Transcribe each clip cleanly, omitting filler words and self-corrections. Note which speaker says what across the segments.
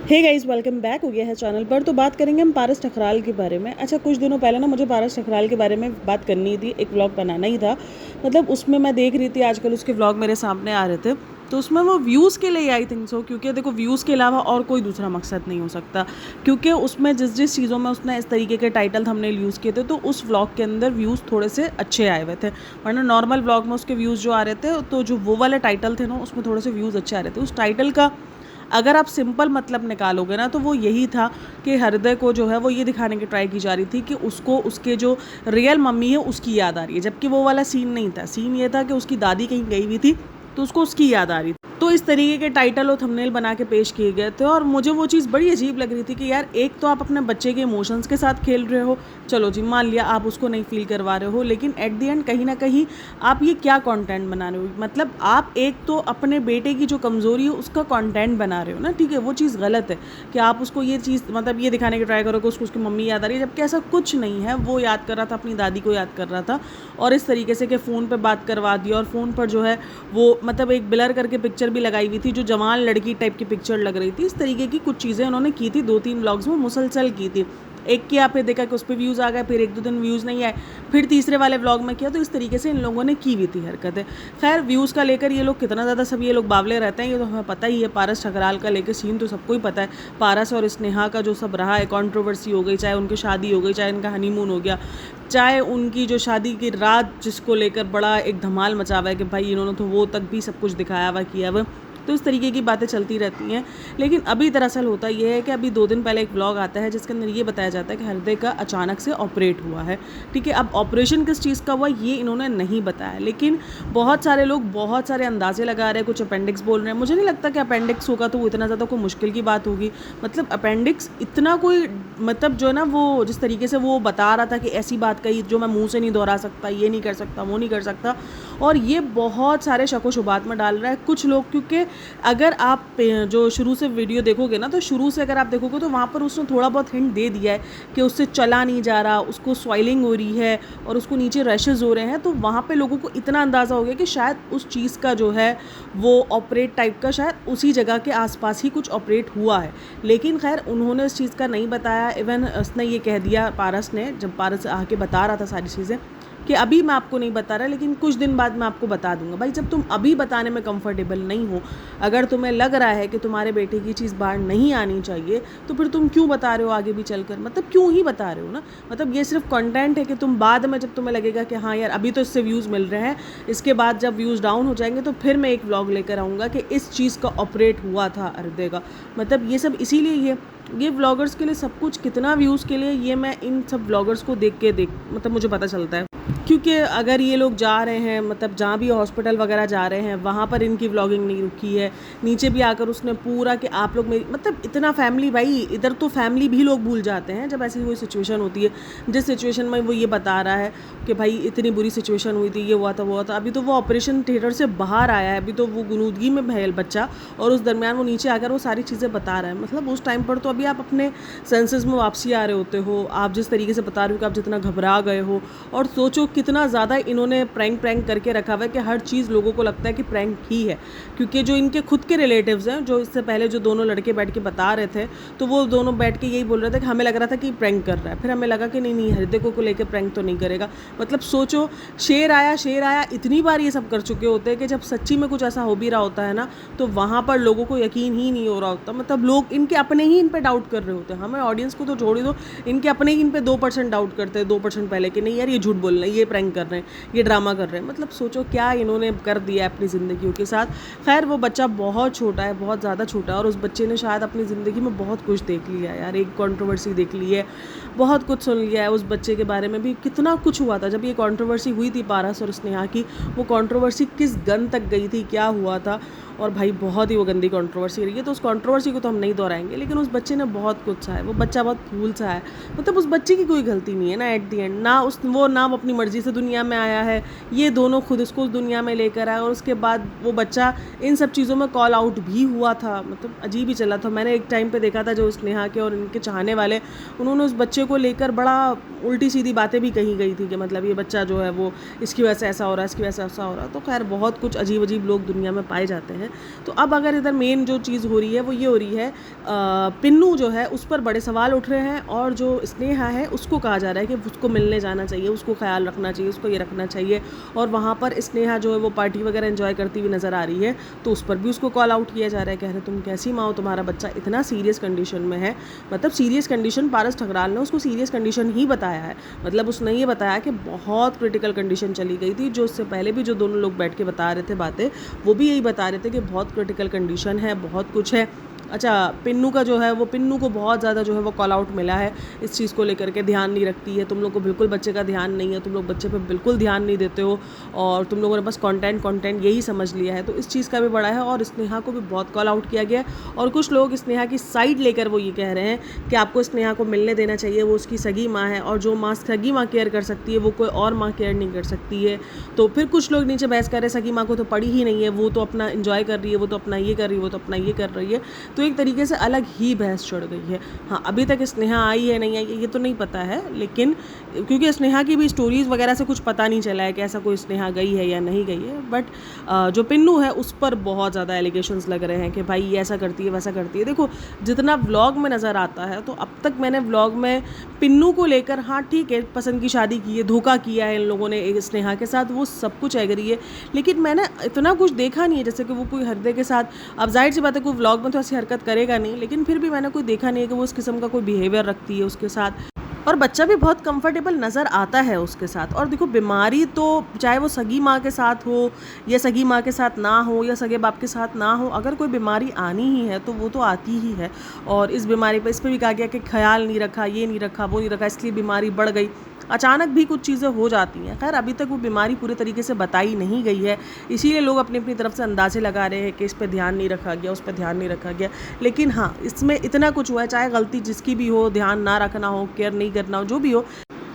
Speaker 1: Hey guys, welcome back हो गया है चैनल पर। तो बात करेंगे हम पारस ठकराल के बारे में। अच्छा, कुछ दिनों पहले ना मुझे पारस ठकराल के बारे में बात करनी थी, एक व्लॉग बनाना ही था। मतलब उसमें मैं देख रही थी आजकल उसके व्लॉग मेरे सामने आ रहे थे, तो उसमें वो व्यूज़ के लिए आई थिंक सो, क्योंकि देखो व्यूज़ के अलावा और कोई दूसरा मकसद नहीं हो सकता। क्योंकि उसमें जिस जिस चीज़ों में उसने इस तरीके के टाइटल थंबनेल यूज़ किए थे, तो उस व्लॉग के अंदर व्यूज़ थोड़े से अच्छे आए हुए थे। वरना नॉर्मल व्लॉग में उसके व्यूज़ जो आ रहे थे, तो जो वो वाले टाइटल थे ना, उसमें थोड़े से व्यूज़ अच्छे आ रहे थे। उस टाइटल का अगर आप सिंपल मतलब निकालोगे ना, तो वो यही था कि हृदय को जो है वो ये दिखाने की ट्राई की जा रही थी कि उसको उसके जो रियल मम्मी है उसकी याद आ रही है, जबकि वो वाला सीन नहीं था। सीन ये था कि उसकी दादी कहीं गई हुई थी, तो उसको उसकी याद आ रही थी। तो इस तरीके के टाइटल और थंबनेल बना के पेश किए गए थे, और मुझे वो चीज़ बड़ी अजीब लग रही थी कि यार, एक तो आप अपने बच्चे के इमोशंस के साथ खेल रहे हो, चलो जी मान लिया आप उसको नहीं फील करवा रहे हो, लेकिन एट द एंड कहीं ना कहीं आप ये क्या कंटेंट बना रहे हो। मतलब आप एक तो अपने बेटे की जो कमज़ोरी है उसका कंटेंट बना रहे हो ना, ठीक है, वो चीज़ गलत है कि आप उसको ये चीज़ मतलब ये दिखाने की ट्राई करो कि उसको उसकी मम्मी याद आ रही है, जबकि ऐसा कुछ नहीं है। वो याद कर रहा था, अपनी दादी को याद कर रहा था, और इस तरीके से कि फ़ोन पे बात करवा दी, और फ़ोन पर जो है वो मतलब एक ब्लर करके पिक्चर भी लगाई हुई थी, जो जवान लड़की टाइप की पिक्चर लग रही थी। इस तरीके की कुछ चीज़ें उन्होंने की थी, 2-3 व्लॉग्स में मुसलसल की थी। एक किया, फिर देखा कि उस पर व्यूज़ आ गए, फिर 1-2 दिन व्यूज़ नहीं आए, फिर तीसरे वाले व्लॉग में किया। तो इस तरीके से इन लोगों ने की हुई थी हरकतें। खैर, व्यूज़ का लेकर ये लोग कितना ज़्यादा सब ये लोग बावले रहते हैं, ये तो हमें पता ही है। पारस ठकराल का लेकर सीन तो सबको ही पता है। पारस और स्नेहा का जो सब रहा है, कंट्रोवर्सी हो गई, चाहे उनकी शादी हो गई, चाहे इनका हनीमून हो गया, चाहे उनकी जो शादी की रात जिसको लेकर बड़ा एक धमाल मचा हुआ है कि भाई इन्होंने तो वो तक भी सब कुछ दिखाया हुआ किया हुआ। तो इस तरीके की बातें चलती रहती हैं। लेकिन अभी दरअसल होता ये है कि अभी 2 दिन पहले एक व्लॉग आता है जिसके अंदर ये बताया जाता है कि हृदय का अचानक से ऑपरेट हुआ है, ठीक है। अब ऑपरेशन किस चीज़ का हुआ ये इन्होंने नहीं बताया, लेकिन बहुत सारे लोग बहुत सारे अंदाजे लगा रहे हैं। कुछ अपेंडिक्स बोल रहे हैं। मुझे नहीं लगता कि अपेंडिक्स होगा तो वो इतना ज़्यादा कोई मुश्किल की बात होगी। मतलब अपेंडिक्स इतना कोई मतलब जो है ना, वो जिस तरीके से वो बता रहा था कि ऐसी बात कही जो मैं मुँह से नहीं दोहरा सकता, ये नहीं कर सकता, वो नहीं कर सकता, और ये बहुत सारे शक शुबात में डाल रहा है कुछ लोग। क्योंकि अगर आप जो शुरू से वीडियो देखोगे ना, तो शुरू से अगर आप देखोगे तो वहाँ पर उसने थोड़ा बहुत हिंट दे दिया है कि उससे चला नहीं जा रहा, उसको स्वेलिंग हो रही है और उसको नीचे रैशेज़ हो रहे हैं। तो वहाँ पे लोगों को इतना अंदाज़ा हो गया कि शायद उस चीज़ का जो है वो ऑपरेट टाइप का शायद उसी जगह के आसपास ही कुछ ऑपरेट हुआ है। लेकिन खैर उन्होंने इस चीज़ का नहीं बताया। इवन उसने ये कह दिया, पारस ने, जब पारस आके बता रहा था सारी चीज़ें, कि अभी मैं आपको नहीं बता रहा, लेकिन कुछ दिन बाद मैं आपको बता दूंगा। भाई, जब तुम अभी बताने में कंफर्टेबल नहीं हो, अगर तुम्हें लग रहा है कि तुम्हारे बेटे की चीज़ बाहर नहीं आनी चाहिए, तो फिर तुम क्यों बता रहे हो आगे भी चलकर? मतलब क्यों ही बता रहे हो ना। मतलब ये सिर्फ कंटेंट है कि तुम बाद में जब तुम्हें लगेगा कि हाँ यार अभी तो इससे व्यूज़ मिल रहे हैं, इसके बाद जब व्यूज़ डाउन हो जाएंगे तो फिर मैं एक व्लॉग लेकर आऊँगा कि इस चीज़ का ऑपरेट हुआ था हृदय का। मतलब ये सब इसीलिए ये व्लॉगर्स के लिए सब कुछ कितना व्यूज़ के लिए, ये मैं इन सब व्लॉगर्स को देख मतलब मुझे पता चलता है। क्योंकि अगर ये लोग जा रहे हैं, मतलब जहाँ भी हॉस्पिटल वगैरह जा रहे हैं, वहाँ पर इनकी व्लॉगिंग नहीं रुकी है। नीचे भी आकर उसने पूरा कि आप लोग मेरी, मतलब इतना फैमिली, भाई इधर तो फैमिली भी लोग भूल जाते हैं जब ऐसी कोई सिचुएशन होती है। जिस सिचुएशन में वो ये बता रहा है कि भाई इतनी बुरी सिचुएशन हुई थी, ये हुआ था, वो हुआ था। अभी तो वो ऑपरेशन थिएटर से बाहर आया है, अभी तो वो गुनूदगी में है बच्चा, और उस दरमियान वो नीचे आकर वो सारी चीज़ें बता रहा है। मतलब उस टाइम पर तो अभी आप अपने सेंसेस में वापसी आ रहे होते हो। आप जिस तरीके से बता रहे हो कि आप जितना घबरा गए हो, और सोचो कितना ज़्यादा इन्होंने प्रैंक करके रखा हुआ है कि हर चीज़ लोगों को लगता है कि प्रैंक ही है। क्योंकि जो इनके खुद के रिलेटिव्स हैं, जो इससे पहले जो दोनों लड़के बैठ के बता रहे थे, तो वो दोनों बैठ के यही बोल रहे थे कि हमें लग रहा था कि प्रैंक कर रहा है, फिर हमें लगा कि नहीं हृदय को लेकर प्रैंक तो नहीं करेगा। मतलब सोचो, शेर आया इतनी बार ये सब कर चुके होते हैं कि जब सच्ची में कुछ ऐसा हो भी रहा होता है ना, तो वहाँ पर लोगों को यकीन ही नहीं हो रहा होता। मतलब लोग इनके अपने ही इन पर डाउट कर रहे होते हैं। हमें ऑडियंस को तो छोड़ ही दो, इनके अपने ही इन पर 2% डाउट करते हैं, 2% पहले कि नहीं यार ये झूठ बोल रहे हैं, ये प्रैंक कर रहे हैं, ये ड्रामा कर रहे हैं। मतलब सोचो क्या इन्होंने कर दिया है अपनी ज़िंदगियों के साथ। खैर, वो बच्चा बहुत छोटा है, बहुत ज़्यादा छोटा है, और उस बच्चे ने शायद अपनी ज़िंदगी में बहुत कुछ देख लिया है यार। एक कंट्रोवर्सी देख ली है, बहुत कुछ सुन लिया है। उस बच्चे के बारे में भी कितना कुछ हुआ था जब ये कंट्रोवर्सी हुई थी पारस और स्नेहा की। वो कंट्रोवर्सी किस गन तक गई थी, क्या हुआ था, और भाई बहुत ही वो गंदी कंट्रोवर्सी रही है। तो उस कंट्रोवर्सी को तो हम नहीं दोहराएंगे, लेकिन उस बच्चे ने बहुत कुछ सा है। वो बच्चा बहुत फूल सा है। मतलब उस बच्चे की कोई गलती नहीं है ना एट दी एंड, ना वो अपनी मर्जी मर्जी से दुनिया में आया है, ये दोनों खुद उसको उस दुनिया में लेकर आए, और उसके बाद वो बच्चा इन सब चीज़ों में कॉल आउट भी हुआ था। मतलब अजीब ही चला था। मैंने एक टाइम पे देखा था जो स्नेहा के और इनके चाहने वाले, उन्होंने उस बच्चे को लेकर बड़ा उल्टी सीधी बातें भी कही गई थी कि मतलब ये बच्चा जो है वो इसकी वजह से ऐसा हो रहा है, इसकी वजह से ऐसा हो रहा है। तो खैर बहुत कुछ अजीब अजीब लोग दुनिया में पाए जाते हैं। तो अब अगर इधर मेन जो चीज़ हो रही है वो ये हो रही है, पिन्नू जो है उस पर बड़े सवाल उठ रहे हैं, और जो स्नेहा है उसको कहा जा रहा है कि उसको मिलने जाना चाहिए, उसको ख्याल रखना चाहिए, उसको ये रखना चाहिए। और वहाँ पर स्नेहा जो है वो पार्टी वगैरह एंजॉय करती हुई नज़र आ रही है, तो उस पर भी उसको कॉल आउट किया जा रहा है। कह रहे तुम कैसी माँ हो, तुम्हारा बच्चा इतना सीरियस कंडीशन में है। मतलब सीरियस कंडीशन, पारस ठकराल ने उसको सीरियस कंडीशन ही बताया है। मतलब उसने ये बताया कि बहुत क्रिटिकल कंडीशन चली गई थी। जो उससे पहले भी जो दोनों लोग बैठ के बता रहे थे बातें, वो भी यही बता रहे थे कि बहुत क्रिटिकल कंडीशन है, बहुत कुछ है। अच्छा, पिन्नू का जो है वो, पिन्नू को बहुत ज़्यादा जो है वो कॉल आउट मिला है इस चीज़ को लेकर के, ध्यान नहीं रखती है, तुम लोग को बिल्कुल बच्चे का ध्यान नहीं है, तुम लोग बच्चे पे बिल्कुल ध्यान नहीं देते हो, और तुम लोगों ने बस कंटेंट यही समझ लिया है। तो इस चीज़ का भी बड़ा है, और स्नेहा को भी बहुत कॉल आउट किया गया है। और कुछ लोग स्नेहा की साइड लेकर वो ये कह रहे हैं कि आपको स्नेहा को मिलने देना चाहिए, वो उसकी सगी माँ है, और जो माँ सगी माँ केयर कर सकती है वो कोई और माँ केयर नहीं कर सकती है। तो फिर कुछ लोग नीचे बहस कर रहे हैं, सगी माँ को तो पड़ी ही नहीं है, वो तो अपना इंजॉय कर रही है, वो तो अपना ये कर रही है, वो तो अपना ये कर रही है। तो एक तरीके से अलग ही बहस चढ़ गई है। हाँ, अभी तक स्नेहा आई है नहीं आई ये तो नहीं पता है, लेकिन क्योंकि स्नेहा की भी स्टोरीज़ वगैरह से कुछ पता नहीं चला है कि ऐसा कोई स्नेहा गई है या नहीं गई है। बट जो पिन्नू है उस पर बहुत ज़्यादा एलिगेशंस लग रहे हैं कि भाई ये ऐसा करती है, वैसा करती है। देखो, जितना व्लॉग में नज़र आता है, तो अब तक मैंने व्लॉग में पिन्नू को लेकर, हाँ ठीक है, पसंद की शादी की है, धोखा किया है इन लोगों ने एक स्नेहा के साथ, वो सब कुछ एग्री है, लेकिन मैंने इतना कुछ देखा नहीं है जैसे कि वो कोई हृदय के साथ। अब जाहिर सी बात है कोई व्लॉग में तो ऐसी हरकत करेगा नहीं, लेकिन फिर भी मैंने कोई देखा नहीं है कि वो इस किस्म का कोई बिहेवियर रखती है उसके साथ, और बच्चा भी बहुत कंफर्टेबल नज़र आता है उसके साथ। और देखो, बीमारी तो चाहे वो सगी माँ के साथ हो या सगी माँ के साथ ना हो या सगे बाप के साथ ना हो, अगर कोई बीमारी आनी ही है तो वो तो आती ही है। और इस बीमारी पे, इस पर भी कहा गया कि ख्याल नहीं रखा, ये नहीं रखा, वो नहीं रखा, इसलिए बीमारी बढ़ गई। अचानक भी कुछ चीज़ें हो जाती हैं। खैर, अभी तक वो बीमारी पूरे तरीके से बताई नहीं गई है, इसीलिए लोग अपनी अपनी तरफ से अंदाजे लगा रहे हैं कि इस पर ध्यान नहीं रखा गया, उस पर ध्यान नहीं रखा गया। लेकिन हाँ, इसमें इतना कुछ हुआ है, चाहे गलती जिसकी भी हो, ध्यान ना रखना हो, केयर नहीं करना हो, जो भी हो,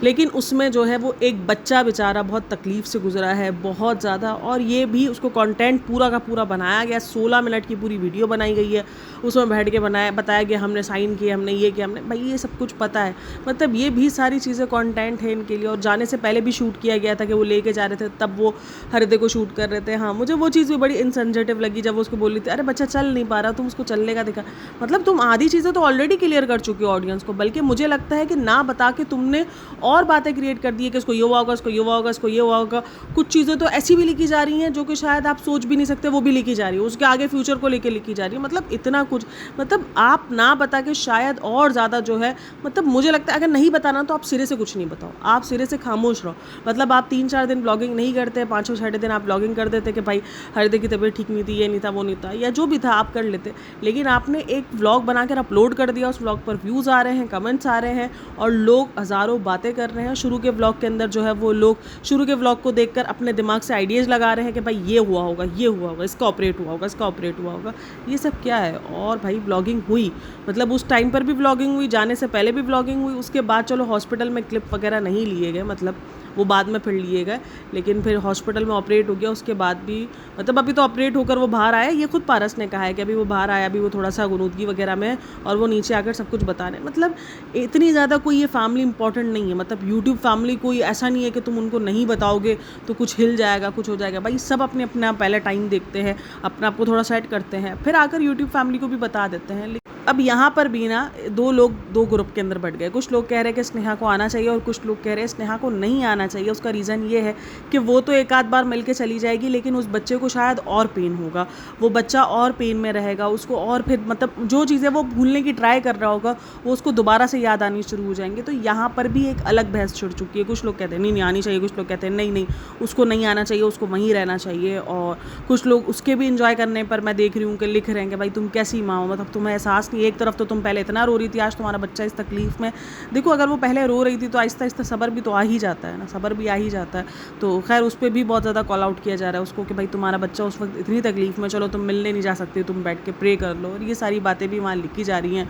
Speaker 1: लेकिन उसमें जो है वो एक बच्चा बेचारा बहुत तकलीफ़ से गुजरा है, बहुत ज़्यादा। और ये भी उसको कंटेंट पूरा का पूरा बनाया गया, 16 मिनट की पूरी वीडियो बनाई गई है, उसमें बैठ के बताया गया हमने साइन किया, हमने ये किया, हमने, भाई ये सब कुछ पता है। मतलब ये भी सारी चीज़ें कंटेंट है इनके लिए। और जाने से पहले भी शूट किया गया था कि वो लेके जा रहे थे, तब वो हृदय को शूट कर रहे थे। हाँ, मुझे वो चीज़ भी बड़ी इनसेंसिटिव लगी जब वो उसको बोल रही थी, अरे बच्चा चल नहीं पा रहा, तुम उसको चलने का दिखा। मतलब तुम आधी चीज़ें तो ऑलरेडी क्लियर कर चुके हो ऑडियंस को, बल्कि मुझे लगता है कि ना बता के तुमने और बातें क्रिएट कर दी है कि इसको ये हुआ होगा, इसको ये हुआ होगा, इसको ये हुआ होगा। कुछ चीज़ें तो ऐसी भी लिखी जा रही हैं जो कि शायद आप सोच भी नहीं सकते, वो भी लिखी जा रही है, उसके आगे फ्यूचर को लेके लिखी जा रही है। मतलब इतना कुछ, मतलब आप ना बता के शायद और ज़्यादा जो है, मतलब मुझे लगता है अगर नहीं बताना तो आप सिरे से कुछ नहीं बताओ, आप सिरे से खामोश रहो। मतलब आप 3-4 दिन ब्लॉगिंग नहीं करते, 5-6 दिन आप ब्लॉगिंग कर देते कि भाई हृदय की तबीयत ठीक नहीं थी, ये नहीं था, वो नहीं था, या जो भी था आप कर लेते। लेकिन आपने एक व्लॉग बनाकर अपलोड कर दिया, उस व्लॉग पर व्यूज़ आ रहे हैं, कमेंट्स आ रहे हैं, और लोग हज़ारों बातें कर रहे हैं। शुरू के व्लॉग के अंदर जो है वो लोग शुरू के व्लॉग को देखकर अपने दिमाग से आइडियाज़ लगा रहे हैं कि भाई ये हुआ होगा, ये हुआ होगा, इसका ऑपरेट हुआ होगा, इसका ऑपरेट हुआ होगा। ये सब क्या है? और भाई व्लॉगिंग हुई, मतलब उस टाइम पर भी व्लॉगिंग हुई, जाने से पहले भी व्लॉगिंग हुई, उसके बाद चलो हॉस्पिटल में क्लिप वगैरह नहीं लिए गए, मतलब वो बाद में फिर लिए गए, लेकिन फिर हॉस्पिटल में ऑपरेट हो गया, उसके बाद भी मतलब अभी तो ऑपरेट होकर वो बाहर आया। ये खुद पारस ने कहा है कि अभी वो बाहर आया, अभी वो थोड़ा सा गुनूदगी वगैरह में, और वो नीचे आकर सब कुछ बता रहे हैं। मतलब इतनी ज़्यादा कोई ये फैमिली इंपॉर्टेंट नहीं है, मतलब यूट्यूब फैमिली कोई ऐसा नहीं है कि तुम उनको नहीं बताओगे तो कुछ हिल जाएगा, कुछ हो जाएगा। भाई सब अपने अपना पहले टाइम देखते हैं, अपने आप को थोड़ा सेट करते हैं, फिर आकर यूट्यूब फैमिली को भी बता देते हैं। अब यहाँ पर भी ना दो लोग दो ग्रुप के अंदर बढ़ गए। कुछ लोग कह रहे हैं कि स्नेहा को आना चाहिए, और कुछ लोग कह रहे हैं स्नेहा को नहीं आना चाहिए। उसका रीज़न ये है कि वो तो एक आध बार मिलके चली जाएगी, लेकिन उस बच्चे को शायद और पेन होगा, वो बच्चा और पेन में रहेगा, उसको और फिर मतलब जो चीज़ें वो भूलने की ट्राई कर रहा होगा वो उसको दोबारा से याद आनी शुरू हो जाएंगे। तो यहाँ पर भी एक अलग बहस छिड़ चुकी है। कुछ लोग कहते हैं नहीं आनी चाहिए, कुछ लोग कहते हैं नहीं उसको नहीं आना चाहिए, उसको वहीं रहना चाहिए। और कुछ लोग उसके भी इंजॉय करने पर मैं देख रही हूँ कि लिख रहे हैं कि भाई तुम कैसी माँ हो, मतलब तुम्हें एहसास नहीं। एक तरफ तो तुम पहले इतना रो रही थी, आज तुम्हारा बच्चा इस तकलीफ़ में। देखो, अगर वो पहले रो रही थी तो आहिस्ता आहिस्ता सब्र भी तो आ ही जाता है ना, सब्र भी आ ही जाता है। तो खैर उस पर भी बहुत ज़्यादा कॉल आउट किया जा रहा है उसको कि भाई तुम्हारा बच्चा उस वक्त इतनी तकलीफ़ में, चलो तुम मिलने नहीं जा सकते, तुम बैठ के प्रे कर लो, और ये सारी बातें भी वहाँ लिखी जा रही हैं।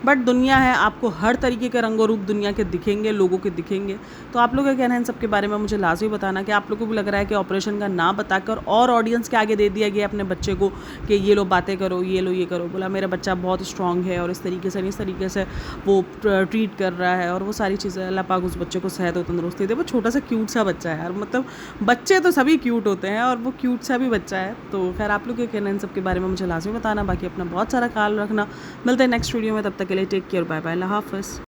Speaker 1: बट दुनिया है, आपको हर तरीके के रंगो रूप दुनिया के दिखेंगे, लोगों के दिखेंगे। तो आप लोग क्या कहना है इन सब के बारे में मुझे लाजमी बताना कि आप लोगों को भी लग रहा है कि ऑपरेशन का नाम बताकर और ऑडियंस के आगे दे दिया गया अपने बच्चे को कि ये लो बातें करो, ये लो ये करो। बोला मेरा बच्चा बहुत स्ट्रांग है और इस तरीके से वो ट्रीट कर रहा है और वो सारी चीज़ें। अल्लाह पाक उस बच्चे को सेहत और तंदुरुस्ती दे। वो छोटा सा क्यूट सा बच्चा है यार, मतलब बच्चे तो सभी क्यूट होते हैं और वो क्यूट सा भी बच्चा है। तो खैर आप लोग क्या कहना है इन सब के बारे में मुझे लाजमी बताना। बाकी अपना बहुत सारा ख्याल रखना। मिलते हैं नेक्स्ट वीडियो में, तब तक के लिए टेक केयर, बाय बाय, अल्लाह हाफ़िज़।